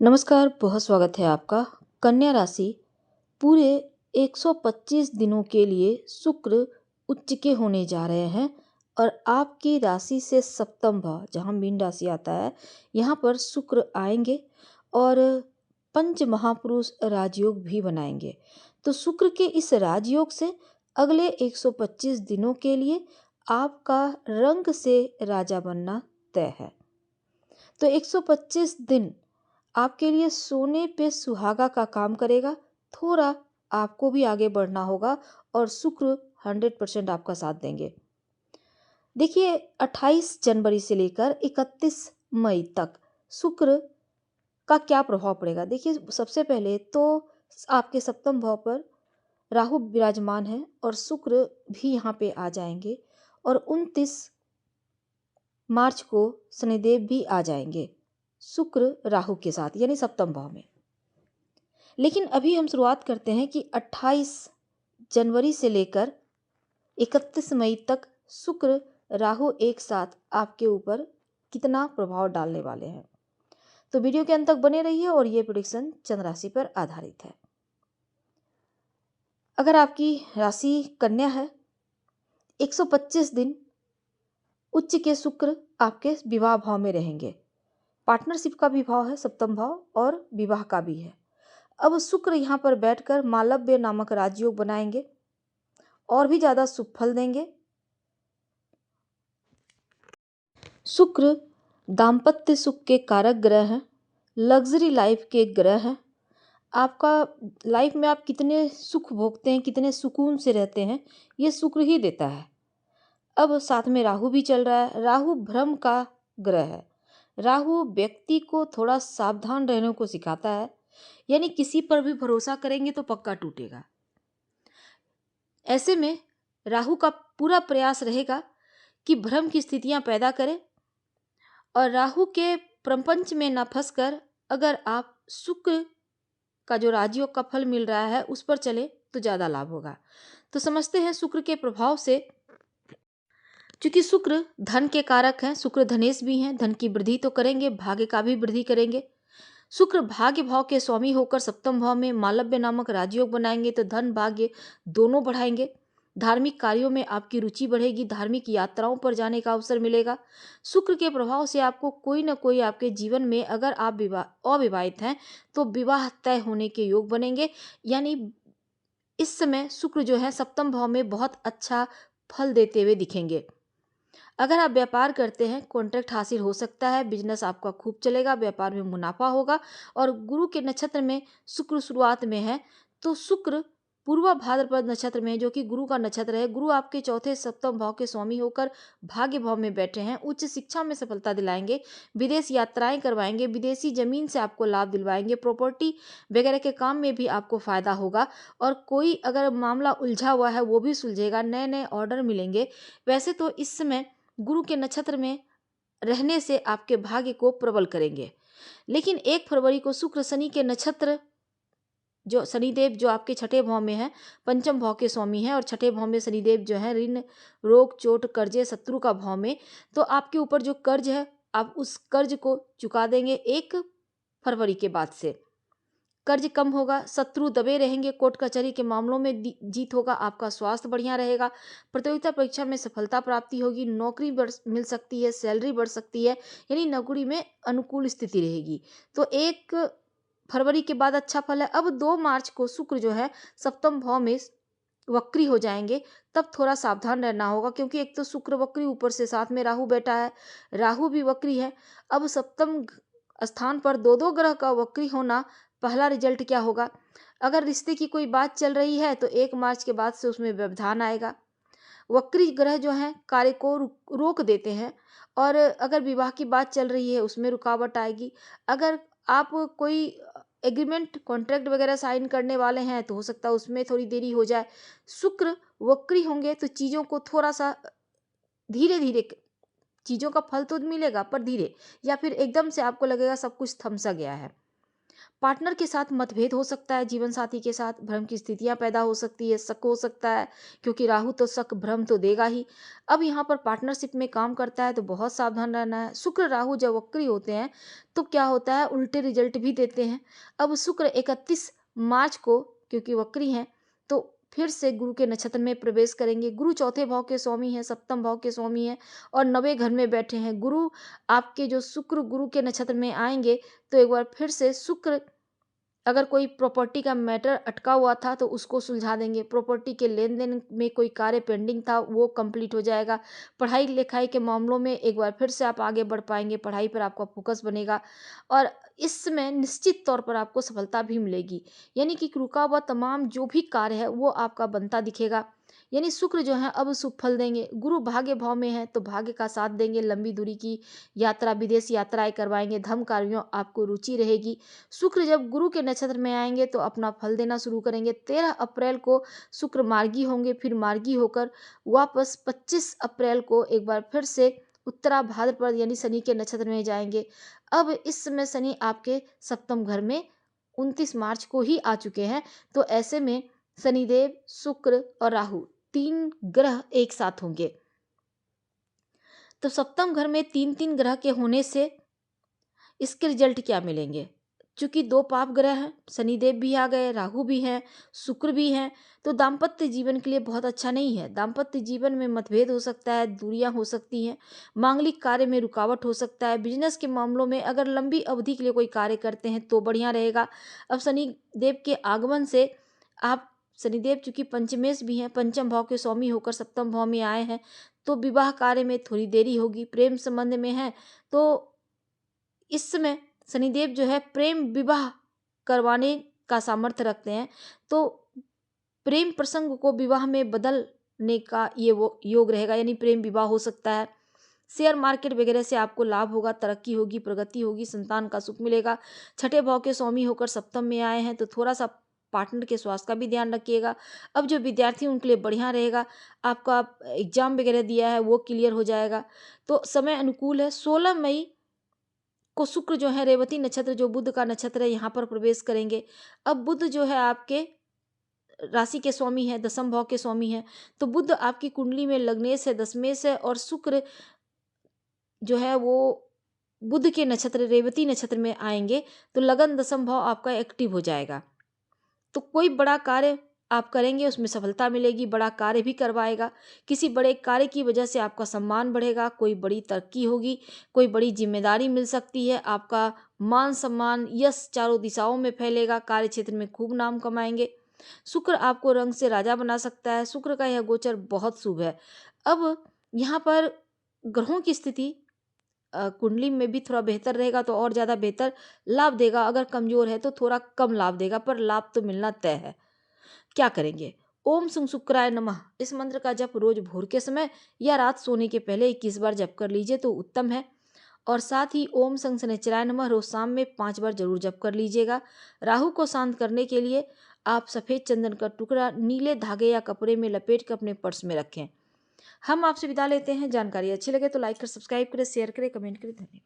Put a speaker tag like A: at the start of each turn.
A: नमस्कार, बहुत स्वागत है आपका। कन्या राशि पूरे 125 दिनों के लिए शुक्र उच्च के होने जा रहे हैं और आपकी राशि से सप्तम भाव जहाँ मीन राशि आता है, यहाँ पर शुक्र आएंगे और पंच महापुरुष राजयोग भी बनाएंगे। तो शुक्र के इस राजयोग से अगले 125 दिनों के लिए आपका रंग से राजा बनना तय है। तो 125 दिन आपके लिए सोने पे सुहागा का काम करेगा। थोड़ा आपको भी आगे बढ़ना होगा और शुक्र 100% आपका साथ देंगे। देखिए, 28 जनवरी से लेकर 31 मई तक शुक्र का क्या प्रभाव पड़ेगा। देखिए, सबसे पहले तो आपके सप्तम भाव पर राहु विराजमान है और शुक्र भी यहाँ पे आ जाएंगे और 29 मार्च को शनिदेव भी आ जाएंगे शुक्र राहु के साथ, यानी सप्तम भाव में। लेकिन अभी हम शुरुआत करते हैं कि 28 जनवरी से लेकर 31 मई तक शुक्र राहु एक साथ आपके ऊपर कितना प्रभाव डालने वाले हैं। तो वीडियो के अंत तक बने रहिए और ये प्रेडिक्शन चंद्र राशि पर आधारित है। अगर आपकी राशि कन्या है, 125 दिन उच्च के शुक्र आपके विवाह भाव में रहेंगे। पार्टनरशिप का भी भाव है सप्तम भाव और विवाह का भी है। अब शुक्र यहाँ पर बैठकर मालव्य नामक राजयोग बनाएंगे और भी ज़्यादा शुभ फल देंगे। शुक्र दाम्पत्य सुख के कारक ग्रह हैं, लग्जरी लाइफ के ग्रह हैं। आपका लाइफ में आप कितने सुख भोगते हैं, कितने सुकून से रहते हैं, ये शुक्र ही देता है। अब साथ में राहु भी चल रहा है। राहु भ्रम का ग्रह है। राहु व्यक्ति को थोड़ा सावधान रहने को सिखाता है, यानी किसी पर भी भरोसा करेंगे तो पक्का टूटेगा। ऐसे में राहु का पूरा प्रयास रहेगा कि भ्रम की स्थितियां पैदा करे और राहु के प्रपंच में न फंसकर अगर आप शुक्र का जो राजयोग का फल मिल रहा है उस पर चले तो ज़्यादा लाभ होगा। तो समझते हैं शुक्र के प्रभाव से, क्योंकि शुक्र धन के कारक हैं, शुक्र धनेश भी हैं, धन की वृद्धि तो करेंगे, भाग्य का भी वृद्धि करेंगे। शुक्र भाग्य भाव के स्वामी होकर सप्तम भाव में मालव्य नामक राजयोग बनाएंगे तो धन भाग्य दोनों बढ़ाएंगे। धार्मिक कार्यों में आपकी रुचि बढ़ेगी, धार्मिक यात्राओं पर जाने का अवसर मिलेगा। शुक्र के प्रभाव से आपको कोई न कोई आपके जीवन में, अगर आप अविवाहित हैं तो विवाह तय होने के योग बनेंगे। यानी इस समय शुक्र जो है सप्तम भाव में बहुत अच्छा फल देते हुए दिखेंगे। अगर आप व्यापार करते हैं, कॉन्ट्रैक्ट हासिल हो सकता है, बिजनेस आपका खूब चलेगा, व्यापार में मुनाफा होगा। और गुरु के नक्षत्र में शुक्र शुरुआत में है तो शुक्र पूर्वा भाद्रपद नक्षत्र में, जो कि गुरु का नक्षत्र है, गुरु आपके चौथे सप्तम भाव के स्वामी होकर भाग्य भाव में बैठे हैं। उच्च शिक्षा में सफलता दिलाएंगे, विदेश यात्राएं करवाएंगे, विदेशी जमीन से आपको लाभ दिलवाएंगे, प्रॉपर्टी वगैरह के काम में भी आपको फायदा होगा और कोई अगर मामला उलझा हुआ है वो भी सुलझेगा, नए नए ऑर्डर मिलेंगे। वैसे तो इस समय गुरु के नक्षत्र में रहने से आपके भाग्य को प्रबल करेंगे। लेकिन 1 फरवरी को शुक्र शनि के नक्षत्र, जो शनिदेव जो आपके छठे भाव में है, पंचम भाव के स्वामी हैं और छठे भाव में शनिदेव जो है ऋण रोग चोट कर्जे शत्रु का भाव में, तो आपके ऊपर जो कर्ज है आप उस कर्ज को चुका देंगे 1 फरवरी के बाद से। कर्ज कम होगा, शत्रु दबे रहेंगे, कोर्ट कचहरी के मामलों में जीत होगा, आपका स्वास्थ्य बढ़िया रहेगा, प्रतियोगिता परीक्षा में सफलता प्राप्ति होगी, नौकरी मिल सकती है, सैलरी बढ़ सकती है, यानी नौकरी में अनुकूल स्थिति रहेगी। तो 1 फरवरी के बाद अच्छा फल है। अब 2 मार्च को शुक्र जो है सप्तम भाव में वक्री हो जाएंगे, तब थोड़ा सावधान रहना होगा, क्योंकि एक तो शुक्र वक्री, ऊपर से साथ में राहु बैठा है, राहु भी वक्री है। अब सप्तम स्थान पर 2 ग्रह का वक्री होना, पहला रिजल्ट क्या होगा? अगर रिश्ते की कोई बात चल रही है तो 1 मार्च के बाद से उसमें व्यवधान आएगा। वक्री ग्रह जो हैं कार्य को रोक देते हैं और अगर विवाह की बात चल रही है उसमें रुकावट आएगी। अगर आप कोई एग्रीमेंट कॉन्ट्रैक्ट वगैरह साइन करने वाले हैं तो हो सकता है उसमें थोड़ी देरी हो जाए। शुक्र वक्री होंगे तो चीज़ों को थोड़ा सा धीरे धीरे, चीज़ों का फल तो मिलेगा पर धीरे, या फिर एकदम से आपको लगेगा सब कुछ थम सा गया है। पार्टनर के साथ मतभेद हो सकता है, जीवन साथी के साथ भ्रम की स्थितियां पैदा हो सकती है, शक हो सकता है, क्योंकि राहु तो शक भ्रम तो देगा ही। अब यहाँ पर पार्टनरशिप में काम करता है तो बहुत सावधान रहना है। शुक्र राहु जब वक्री होते हैं तो क्या होता है, उल्टे रिजल्ट भी देते हैं। अब शुक्र 31 मार्च को क्योंकि वक्री हैं तो फिर से गुरु के नक्षत्र में प्रवेश करेंगे। गुरु चौथे भाव के स्वामी हैं, सप्तम भाव के स्वामी हैं और नवे घर में बैठे हैं। गुरु आपके जो शुक्र गुरु के नक्षत्र में आएंगे तो एक बार फिर से शुक्र अगर कोई प्रॉपर्टी का मैटर अटका हुआ था तो उसको सुलझा देंगे। प्रॉपर्टी के लेन देन में कोई कार्य पेंडिंग था वो कंप्लीट हो जाएगा। पढ़ाई लिखाई के मामलों में एक बार फिर से आप आगे बढ़ पाएंगे, पढ़ाई पर आपका फोकस बनेगा और इसमें निश्चित तौर पर आपको सफलता भी मिलेगी। यानी कि रुका हुआ तमाम जो भी कार्य है वो आपका बनता दिखेगा। यानी शुक्र जो है अब शुभ फल देंगे। गुरु भाग्य भाव में है तो भाग्य का साथ देंगे। लंबी दूरी की यात्रा, विदेश यात्राएं करवाएंगे। धर्म कार्यों आपको रुचि रहेगी। शुक्र जब गुरु के नक्षत्र में आएंगे तो अपना फल देना शुरू करेंगे। 13 अप्रैल को शुक्र मार्गी होंगे, फिर मार्गी होकर वापस 25 अप्रैल को एक बार फिर से उत्तरा भाद्रपद यानी शनि के नक्षत्र में जाएंगे। अब इस समय शनि आपके सप्तम घर में 29 मार्च को ही आ चुके हैं। तो ऐसे में शनिदेव, शुक्र और राहु 3 ग्रह एक साथ होंगे। तो सप्तम घर में 3-3 ग्रह के होने से इसके रिजल्ट क्या मिलेंगे? चूंकि 2 पाप ग्रह हैं, शनिदेव भी आ गए, राहु भी हैं, शुक्र भी हैं, तो दाम्पत्य जीवन के लिए बहुत अच्छा नहीं है। दाम्पत्य जीवन में मतभेद हो सकता है, दूरियां हो सकती हैं, मांगलिक कार्य में रुकावट हो सकता है। बिजनेस के मामलों में अगर लंबी अवधि के लिए कोई कार्य करते हैं तो बढ़िया रहेगा। अब शनिदेव के आगमन से आप, शनिदेव चूंकि पंचमेश भी हैं, पंचम भाव के स्वामी होकर सप्तम भाव में आए हैं, तो विवाह कार्य में थोड़ी देरी होगी। प्रेम संबंध में है तो इस समय शनिदेव जो है प्रेम विवाह करवाने का सामर्थ्य रखते हैं। तो प्रेम प्रसंग को विवाह में बदलने का ये वो योग रहेगा, यानी प्रेम विवाह हो सकता है। शेयर मार्केट वगैरह से आपको लाभ होगा, तरक्की होगी, प्रगति होगी, संतान का सुख मिलेगा। छठे भाव के स्वामी होकर सप्तम में आए हैं तो थोड़ा सा पार्टनर के स्वास्थ्य का भी ध्यान रखिएगा। अब जो विद्यार्थी उनके लिए बढ़िया रहेगा। आपका एग्जाम वगैरह दिया है वो क्लियर हो जाएगा। तो समय अनुकूल है। 16 मई को शुक्र जो है रेवती नक्षत्र, जो बुध का नक्षत्र है, यहाँ पर प्रवेश करेंगे। अब बुध जो है आपके राशि के स्वामी है, दसम भाव के स्वामी है, तो बुध आपकी कुंडली में लग्नेश है, दशमेश है और शुक्र जो है वो बुध के नक्षत्र रेवती नक्षत्र में आएंगे तो लगन दसम भाव आपका एक्टिव हो जाएगा। तो कोई बड़ा कार्य आप करेंगे उसमें सफलता मिलेगी, बड़ा कार्य भी करवाएगा। किसी बड़े कार्य की वजह से आपका सम्मान बढ़ेगा, कोई बड़ी तरक्की होगी, कोई बड़ी जिम्मेदारी मिल सकती है। आपका मान सम्मान यश चारों दिशाओं में फैलेगा, कार्य क्षेत्र में खूब नाम कमाएंगे। शुक्र आपको रंग से राजा बना सकता है। शुक्र का यह गोचर बहुत शुभ है। अब यहाँ पर ग्रहों की स्थिति कुंडली में भी थोड़ा बेहतर रहेगा तो और ज़्यादा बेहतर लाभ देगा। अगर कमजोर है तो थोड़ा कम लाभ देगा, पर लाभ तो मिलना तय है। क्या करेंगे? ओम सं शुक्राय नमः इस मंत्र का जप रोज भोर के समय या रात सोने के पहले 21 बार जप कर लीजिए तो उत्तम है। और साथ ही ओम सं शनिचराय नमः रोज शाम में 5 बार जरूर जप कर लीजिएगा। राहु को शांत करने के लिए आप सफेद चंदन का टुकड़ा नीले धागे या कपड़े में लपेट कर अपने पर्स में रखें। हम आपसे विदा लेते हैं। जानकारी अच्छी लगे तो लाइक कर, सब्सक्राइब करें, शेयर करें, कमेंट करें। धन्यवाद।